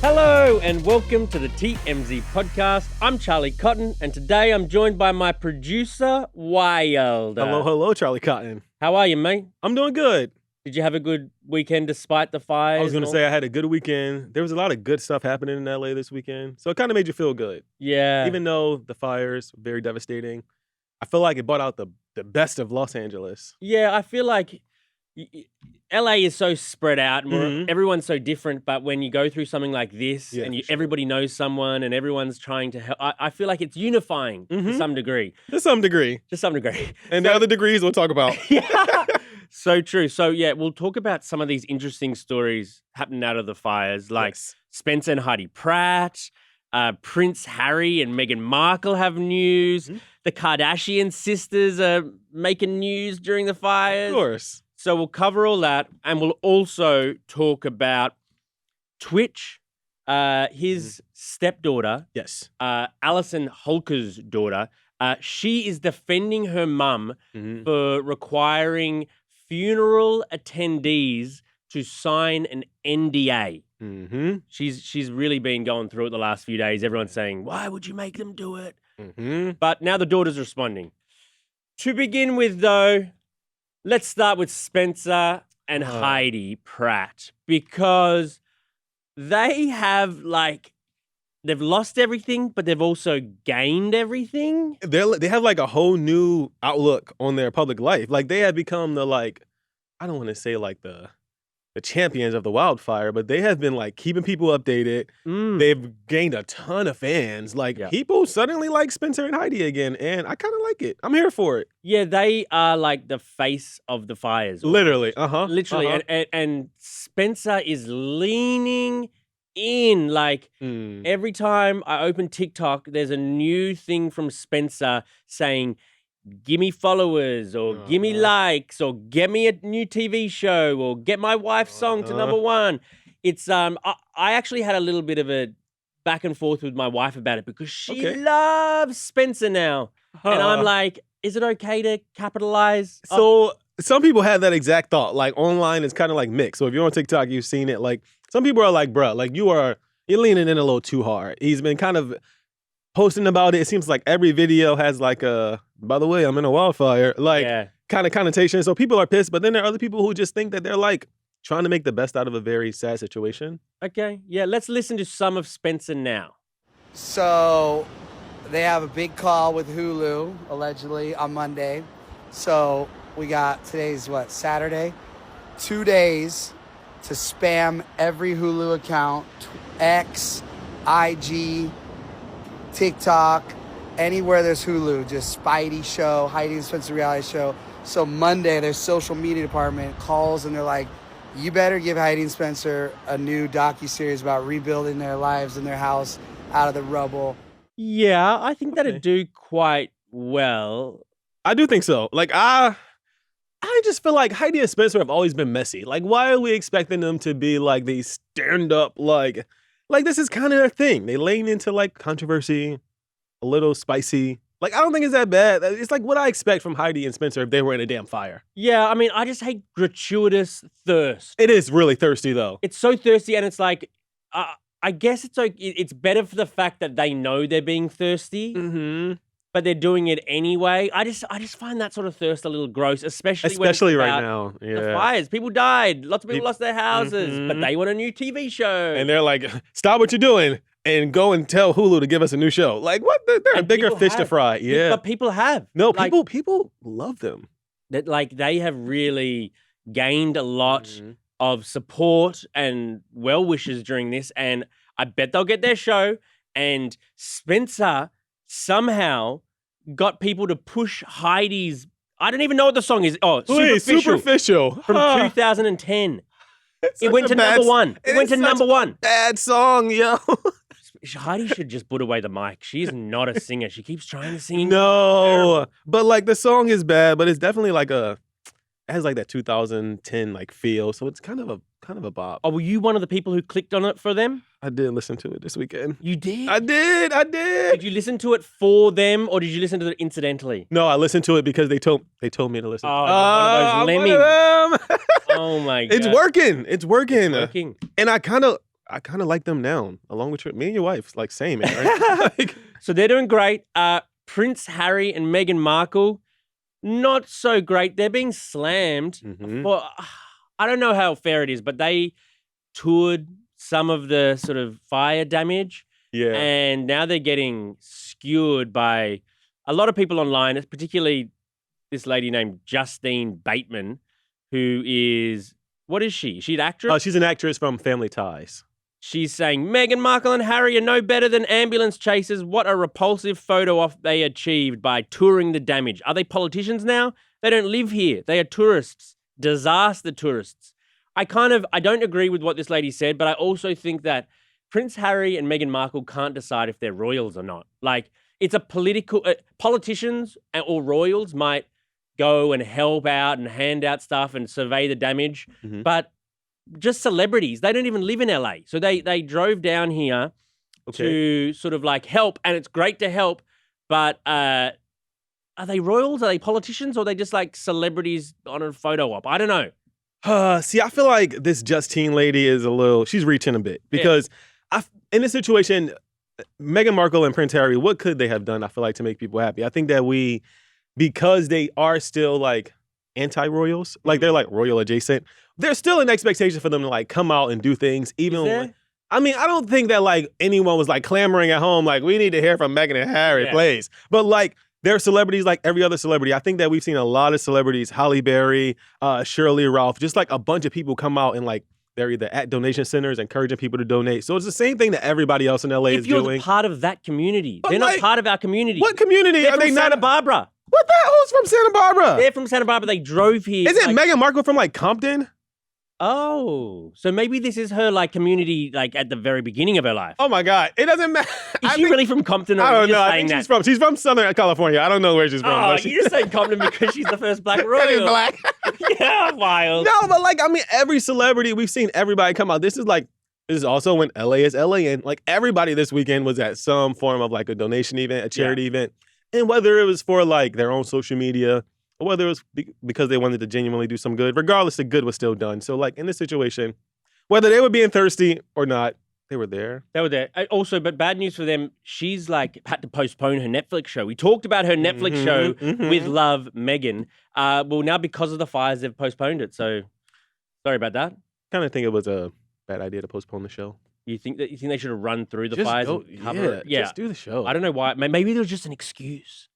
Hello and welcome to the TMZ podcast. I'm Charlie Cotton and today I'm joined by my producer, Wyld. Hello, Charlie Cotton. How are you, mate? I'm doing good. Did you have a good weekend despite the fires? I was going to say I had a good weekend. There was a lot of good stuff happening in LA this weekend, so it kind of made you feel good. Yeah. Even though the fires were very devastating, I feel like it brought out the best of Los Angeles. Yeah, I feel like LA is so spread out and everyone's so different, but when you go through something like this and everybody knows someone and everyone's trying to help, I feel like it's unifying to some degree. To some degree. And the other degrees we'll talk about. Yeah. So true. So yeah, we'll talk about some of these interesting stories happening out of the fires, like Spencer and Heidi Pratt, Prince Harry and Meghan Markle have news. The Kardashian sisters are making news during the fires. Of course. So we'll cover all that, and we'll also talk about Twitch, his stepdaughter. Yes. Alison Holker's daughter. She is defending her mum for requiring funeral attendees to sign an NDA. She's really been going through it the last few days. Everyone's saying, why would you make them do it? But now the daughter's responding. To begin with, though, let's start with Spencer and Heidi Pratt, because they have, they've lost everything, but they've also gained everything. They have, a whole new outlook on their public life. Like, they have become the, I don't want to say, the champions of the wildfire, but they have been, like, keeping people updated. They've gained a ton of fans. People suddenly like Spencer and Heidi again, and I kind of like it. I'm here for it. Yeah, they are, like, the face of the fires. Literally, Literally, and Spencer is leaning in. Every time I open TikTok, there's a new thing from Spencer saying, give me followers, or give me likes, or get me a new TV show, or get my wife's song to #1. It's I actually had a little bit of a back and forth with my wife about it because she loves Spencer now. And I'm like, is it okay to capitalize? So some people have that exact thought. Like, online it's kind of like mixed. So if you're on TikTok, you've seen it. Like, some people are like, bruh, you're leaning in a little too hard. He's been kind of posting about it. It seems like every video has by the way, I'm in a wildfire, kind of connotation. So people are pissed, but then there are other people who just think that they're trying to make the best out of a very sad situation. Okay, yeah, let's listen to some of Spencer now. So they have a big call with Hulu, allegedly, on Monday. So we got, today's Saturday? 2 days to spam every Hulu account, X, IG, TikTok, anywhere there's Hulu, just Spidey show, Heidi and Spencer reality show. So Monday, their social media department calls and they're like, you better give Heidi and Spencer a new docuseries about rebuilding their lives and their house out of the rubble. Yeah, I think that'd do quite well. I do think so. I just feel like Heidi and Spencer have always been messy. Why are we expecting them to be these stand-up, this is kind of their thing. They lean into controversy, a little spicy. I don't think it's that bad. It's what I expect from Heidi and Spencer if they were in a damn fire. Yeah, I mean, I just hate gratuitous thirst. It is really thirsty, though. It's so thirsty, and it's I guess it's better for the fact that they know they're being thirsty, but they're doing it anyway. I just find that sort of thirst a little gross, especially when it's right now. The fires. People died. Lots of people lost their houses, but they want a new TV show. And they're like, stop what you're doing and go and tell Hulu to give us a new show. What? They're a bigger fish to fry. Yeah. But people have. No, people love them. That they have really gained a lot of support and well wishes during this, and I bet they'll get their show. And Spencer somehow got people to push Heidi's, I don't even know what the song is. Oh, Superficial. From 2010. It went to #1. It went to #1. Bad song, yo. Heidi should just put away the mic. She's not a singer. She keeps trying to sing. No, but the song is bad, but it's definitely it has that 2010 feel. So it's kind of a bop. Oh, were you one of the people who clicked on it for them? I did listen to it this weekend. You did? I did. Did you listen to it for them, or did you listen to it incidentally? No, I listened to it because they told me to listen. Oh, one of those lemmings. Oh my God. It's working. It's working. It's working. And I kind of, I kind of like them now, along with me and your wife. Like, same, right? Like, So they're doing great. Prince Harry and Meghan Markle, not so great. They're being slammed for, I don't know how fair it is, but they toured some of the sort of fire damage. yeah. And now they're getting skewered by a lot of people online, particularly this lady named Justine Bateman, who is, what is she? Is she an actress? She's an actress from Family Ties. She's saying, Meghan Markle and Harry are no better than ambulance chasers. What a repulsive photo op they achieved by touring the damage. Are they politicians now? They don't live here. They are tourists. Disaster tourists. I don't agree with what this lady said, but I also think that Prince Harry and Meghan Markle can't decide if they're royals or not. Like, it's a political... politicians or royals might go and help out and hand out stuff and survey the damage, but just celebrities, they don't even live in LA. So they drove down here to sort of like help, and it's great to help, but are they royals? Are they politicians? Or are they just like celebrities on a photo op? I don't know. See, I feel like this Justine lady is she's reaching a bit because in this situation, Meghan Markle and Prince Harry, what could they have done, I feel like, to make people happy? I think that because they are still like anti-royals, like they're like royal adjacent, there's still an expectation for them to like come out and do things. Even I mean, I don't think that like anyone was like clamoring at home like we need to hear from Meghan and Harry, please. But like they're celebrities like every other celebrity. I think that we've seen a lot of celebrities, Halle Berry, Shirley Ralph, just like a bunch of people come out and like they're either at donation centers encouraging people to donate. So it's the same thing that everybody else in LA is doing. If you're part of that community, they're like, not part of our community. What community? They're Are from they Santa Barbara. What the hell's from Santa Barbara? They're from Santa Barbara. They drove here. Isn't Meghan Markle from like Compton? Oh, so maybe this is her like community, like at the very beginning of her life. Oh my God, it doesn't matter. Is she really from Compton? Or I don't know. I think think she's from Southern California. I don't know where she's from. Oh, you're just saying Compton because she's the first black royal. She's black. Yeah, wild. No, but like I mean, every celebrity we've seen, everybody come out. This is also when LA is LA, and like everybody this weekend was at some form of like a donation event, a charity event, and whether it was for like their own social media. Or whether it was because they wanted to genuinely do some good, regardless, the good was still done. So, like, in this situation, whether they were being thirsty or not, they were there. They were there. Also, but bad news for them, she's, like, had to postpone her Netflix show. We talked about her Netflix show with Love, Meghan. Well, now because of the fires, they've postponed it. So, sorry about that. Kind of think it was a bad idea to postpone the show. You think they should have run through the fires and cover it? Yeah, just do the show. I don't know why. Maybe there was just an excuse.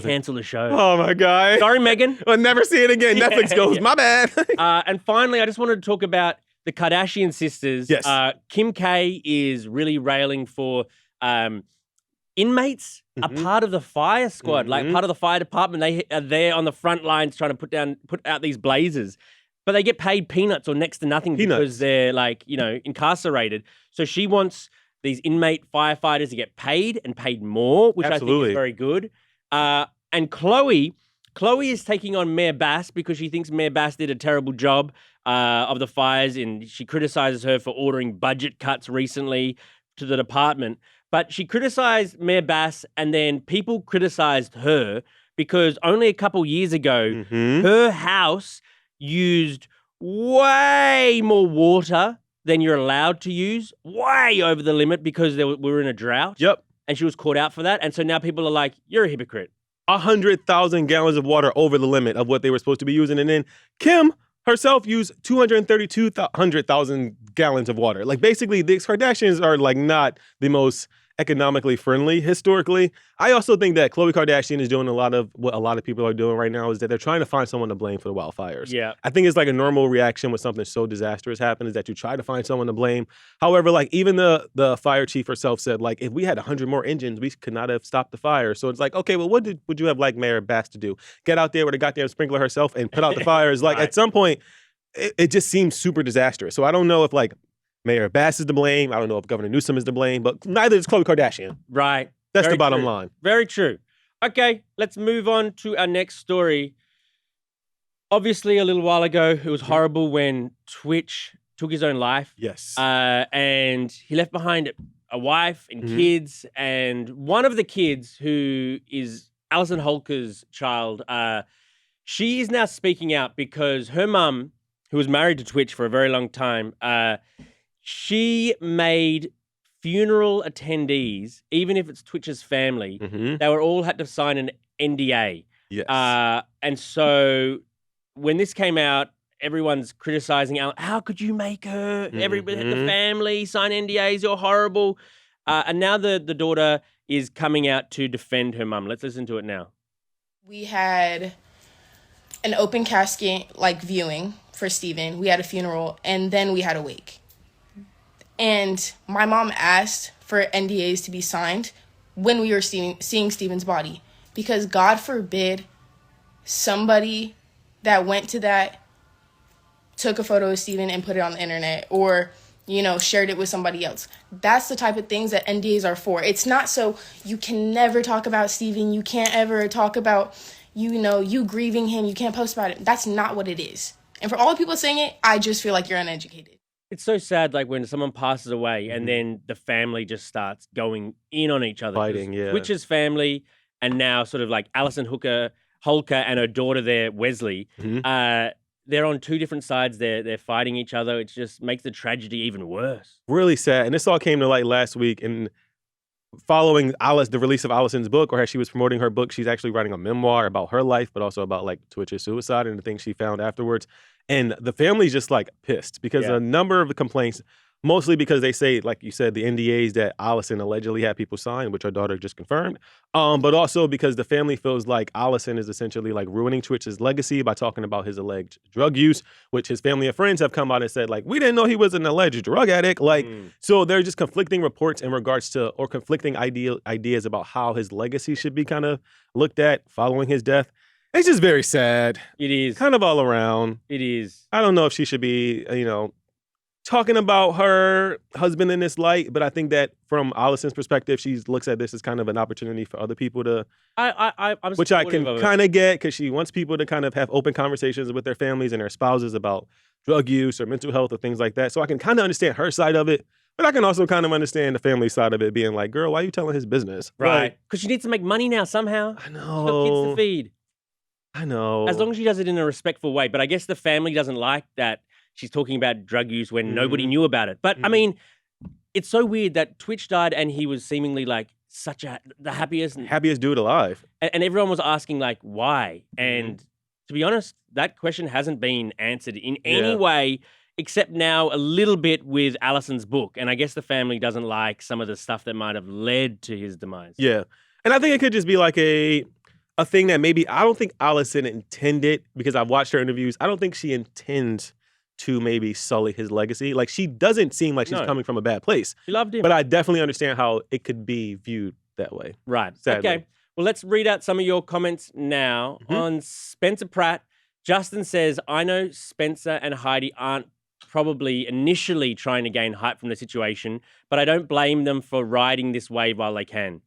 Cancel the show. Oh my God. Sorry, Meghan. I'll never see it again. Netflix goes, my bad. And finally, I just wanted to talk about the Kardashian sisters. Yes. Kim K is really railing for inmates are part of the fire squad, like part of the fire department. They are there on the front lines trying to put out these blazes. But they get paid peanuts or next to nothing because they're like, incarcerated. So she wants these inmate firefighters to get paid and paid more, which I think is very good. And Khloe is taking on Mayor Bass because she thinks Mayor Bass did a terrible job of the fires, and she criticizes her for ordering budget cuts recently to the department. But she criticized Mayor Bass, and then people criticized her because only a couple years ago, her house used way more water than you're allowed to use, way over the limit because we were in a drought. Yep. And she was caught out for that. And so now people are like, you're a hypocrite. 100,000 gallons of water over the limit of what they were supposed to be using. And then Kim herself used 232,000 gallons of water. Like basically, these Kardashians are like not the most economically friendly historically. I also think that Khloe Kardashian is doing a lot of what a lot of people are doing right now is that they're trying to find someone to blame for the wildfires. Yeah. I think it's like a normal reaction when something so disastrous happens is that you try to find someone to blame. However, like even the fire chief herself said, like, if we had 100 more engines, we could not have stopped the fire. So it's like, okay, well, what would you have like Mayor Bass to do? Get out there with a goddamn sprinkler herself and put out the fires? Like at some point, it just seems super disastrous. So I don't know if like Mayor Bass is to blame. I don't know if Governor Newsom is to blame, but neither is Khloe Kardashian. Right. That's Very the bottom true. line. Very true. Okay, let's move on to our next story. Obviously, a little while ago, it was horrible when Twitch took his own life. Yes. And he left behind a wife and kids. And one of the kids, who is Alison Holker's child, she is now speaking out because her mum, who was married to Twitch for a very long time, She made funeral attendees, even if it's Twitch's family, they were all had to sign an NDA. Yes. And so when this came out, everyone's criticizing how could you make her, everybody, the family sign NDAs, you're horrible. And now the daughter is coming out to defend her mum. Let's listen to it now. We had an open casket viewing for Stephen. We had a funeral, and then we had a wake. And my mom asked for NDAs to be signed when we were seeing Stephen's body, because God forbid somebody that went to that took a photo of Stephen and put it on the internet, or shared it with somebody else. That's the type of things that NDAs are for. It's not so you can never talk about Stephen. You can't ever talk about, you grieving him. You can't post about it. That's not what it is. And for all the people saying it, I just feel like you're uneducated. It's so sad, when someone passes away and then the family just starts going in on each other. Fighting, yeah. Twitch's family, and now sort of Alison Holker and her daughter there, Wesley, they're on two different sides. They're fighting each other. It just makes the tragedy even worse. Really sad. And this all came to light last week. And following the release of Alison's book, or as she was promoting her book, she's actually writing a memoir about her life, but also about Twitch's suicide and the things she found afterwards. And the family's just pissed because a number of the complaints, mostly because they say, like you said, the NDAs that Alison allegedly had people sign, which our daughter just confirmed, but also because the family feels like Alison is essentially ruining Twitch's legacy by talking about his alleged drug use, which his family and friends have come out and said, we didn't know he was an alleged drug addict. So they're just conflicting reports in regards to, or conflicting ideas about how his legacy should be kind of looked at following his death. It's just very sad. It is. Kind of all around. It is. I don't know if she should be, talking about her husband in this light, but I think that from Alison's perspective, she looks at this as kind of an opportunity for other people to, which I can kind of get, because she wants people to kind of have open conversations with their families and their spouses about drug use or mental health or things like that. So I can kind of understand her side of it, but I can also kind of understand the family side of it, being girl, why are you telling his business? Right. Because she needs to make money now somehow. I know. She's got kids to feed. I know. As long as she does it in a respectful way. But I guess the family doesn't like that she's talking about drug use when nobody knew about it. But I mean, it's so weird that Twitch died and he was seemingly the happiest dude alive. And everyone was asking why. And to be honest, that question hasn't been answered in any way, except now a little bit with Alison's book. And I guess the family doesn't like some of the stuff that might have led to his demise. Yeah. And I think it could just be a thing that maybe, I don't think Alison intended, because I've watched her interviews, I don't think she intends to maybe sully his legacy. She doesn't seem like she's coming from a bad place. She loved him. But I definitely understand how it could be viewed that way. Right. Sadly. Okay. Well, let's read out some of your comments now. On Spencer Pratt, Justin says, I know Spencer and Heidi aren't probably initially trying to gain hype from the situation, but I don't blame them for riding this wave while they can.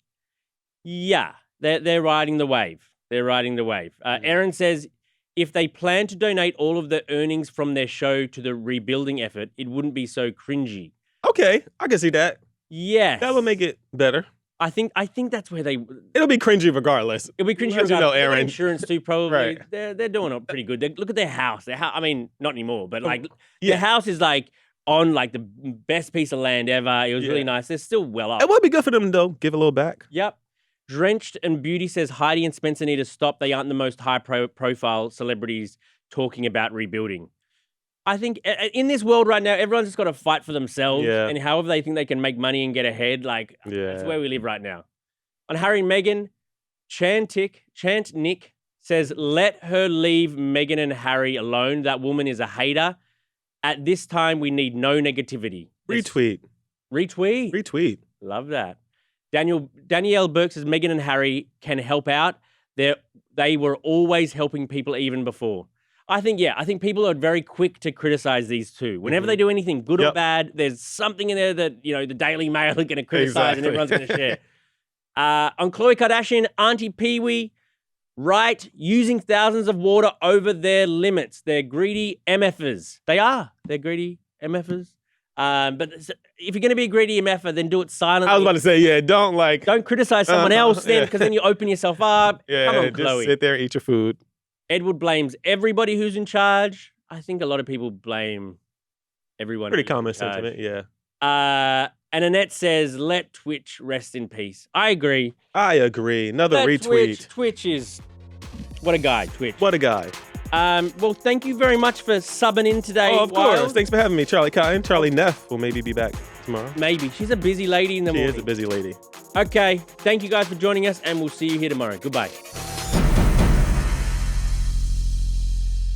Yeah, they're riding the wave. They're riding the wave. Aaron says, if they plan to donate all of the earnings from their show to the rebuilding effort, it wouldn't be so cringy. Okay, I can see that. Yes. That would make it better. I think that's where it'll be cringy regardless. It'll be cringy regardless. You know, Aaron. Insurance too, probably. Right. They're doing it pretty good. Look at their house. I mean, not anymore, but their house is on the best piece of land ever. It was really nice. They're still well up. It would be good for them though. Give a little back. Yep. Drenched and Beauty says Heidi and Spencer need to stop. They aren't the most high-profile celebrities talking about rebuilding. I think in this world right now, everyone's just got to fight for themselves, and however they think they can make money and get ahead, that's where we live right now. On Harry and Meghan, Chant Nick says, let her leave Meghan and Harry alone. That woman is a hater. At this time, we need no negativity. Retweet. Retweet? Love that. Danielle Burke says Meghan and Harry can help out. They were always helping people even before. I think people are very quick to criticize these two. Whenever they do anything good or bad, there's something in there that, the Daily Mail are going to criticize and everyone's going to share. On Khloe Kardashian, Auntie Pee-wee, right, using thousands of water over their limits. They're greedy MFers. They are. They're greedy MFers. But if you're going to be a greedy MFer, then do it silently. I was about to say, don't criticize someone else then, because then you open yourself up. Come on, just Khloe. Sit there and eat your food. Edward blames everybody who's in charge. I think a lot of people blame Everyone. Pretty who's in common charge. sentiment, yeah. And Annette says, let Twitch rest in peace. I agree. I agree. Another Let retweet. Twitch is... What a guy, Twitch. What a guy. Well, thank you very much for subbing in today, Oh, of course. Wyld. Thanks for having me, Charlie Cotton. Charlie Neff will maybe be back tomorrow. Maybe. She's a busy lady in the She morning. is a busy lady. Okay. Thank you guys for joining us, and we'll see you here tomorrow. Goodbye.